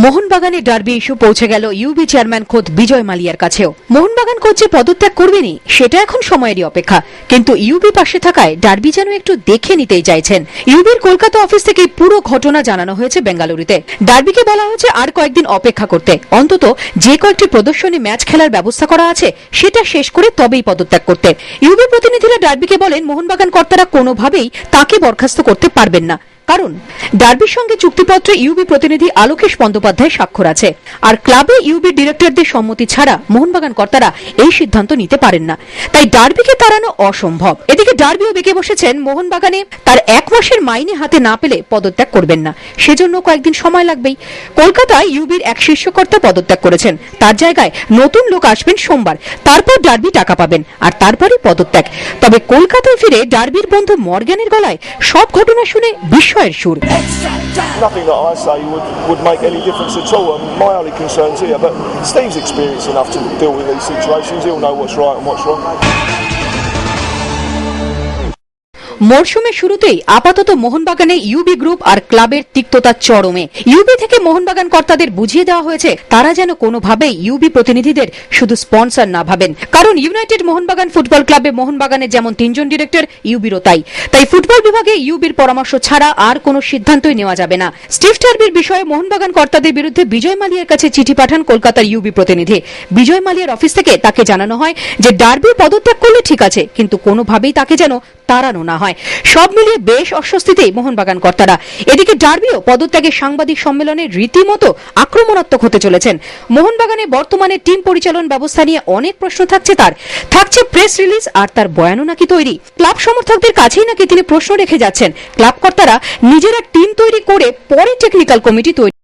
মোহনবাগানে derby issue পৌঁছে গেল UV chairman খোদ বিজয় মালিয়ার কাছেও। মোহনবাগান কোচ যে পদত্যাগ করবেনি সেটা এখন সময়েরই অপেক্ষা, কিন্তু ইউবি পাশে থাকায় ডার্বি যেন একটু দেখে নিতেই চাইছেন। ইউবির কলকাতা অফিস থেকে পুরো ঘটনা জানানো হয়েছে বেঙ্গালুরুতে। ডার্বিকে বলা হয়েছে আর কয়েকদিন অপেক্ষা করতে, অন্তত যে কয়েকটি প্রদর্শনী ম্যাচ খেলার ব্যবস্থা করা আছে সেটা শেষ করে তবেই পদত্যাগ করতে। ইউবি প্রতিনিধিরা ডার্বিকে বলেন মোহনবাগান কর্তারা কোনোভাবেই তাকে বরখাস্ত করতে পারবেন না, কারণ ডার্বির সঙ্গে চুক্তিপত্রে ইউবি প্রতিনিধি আলোকেশ বন্দ্যোপাধ্যায় স্বাক্ষর আছে, আর ক্লাবে ইউবি ডিরেক্টরদের সম্মতি ছাড়া মোহনবাগান কর্তারা এই সিদ্ধান্ত নিতে পারেন না। তাই ডার্বিকে তাড়ানো অসম্ভব। এদিকে ডার্বিও বেঁকে বসেছেন মোহনবাগানে তার 1 মাসের মাইনে হাতে না পেলে পদত্যাগ করবেন না, সেজন্য কয়েকদিন সময় লাগবেই। কলকাতায় ইউবির এক শীর্ষকর্তা পদত্যাগ করেছেন, তার জায়গায় নতুন লোক আসবেন সোমবার, তারপর ডার্বি টাকা পাবেন আর তারপরই পদত্যাগ। তবে কলকাতায় ফিরে ডার্বির বন্ধু মর্গ্যানের গলায় সব ঘটনা শুনে বিস্ময়ের সুর। Nothing that I say would make any difference at all. My only concerns here, but Steve's experienced enough to deal with these situations. He'll know what's right and what's wrong. মরশুমের শুরুতেই আপাতত মোহনবাগানে ইউবি গ্রুপ আর ক্লাবের তিক্ততা চরমে। UV থেকে মোহনবাগান কর্তাদের বুঝিয়ে দেওয়া হয়েছে তারা যেন কোনোভাবেই ইউবি প্রতিনিধিদের শুধু স্পন্সর না ভাবেন, কারণ ইউনাইটেড মোহনবাগান ফুটবল ক্লাবে মোহনবাগানের যেমন 3 জন ডিরেক্টর, ইউবিরও তাই। ফুটবল বিভাগে ইউবির পরামর্শ ছাড়া আর কোনো সিদ্ধান্তই নেওয়া যাবে না। স্টিভ টার্বির বিষয়ে মোহনবাগান কর্তাদের বিরুদ্ধে বিজয় মালিয়ার কাছে চিঠি পাঠান কলকাতার ইউবি প্রতিনিধি। বিজয় মালিয়ার অফিস থেকে তাকে জানানো হয় যে ডার্বি পদত্যাগ করলে ঠিক আছে, কিন্তু কোনোভাবেই তাকে যেন তাড়ানো না হয়। সব মিলিয়ে বেশ অস্বস্তিতেই মোহনবাগান কর্তারা। এদিকে ডার্বিও পদত্যাগের সাংবাদিক সম্মেলনে রীতিমতো আক্রমণাত্মক হতে চলেছেন। মোহনবাগানে বর্তমানে টিম পরিচালন ব্যবস্থা নিয়ে অনেক প্রশ্ন থাকছে তার। থাকছে প্রেস রিলিজ আর তার বয়ানও নাকি তৈরি। ক্লাব সমর্থকদের কাছেই নাকি তিনি প্রশ্ন রেখে যাচ্ছেন। ক্লাব কর্তারা নিজেরা টিম তৈরি করে পরে টেকনিক্যাল কমিটি তৈরি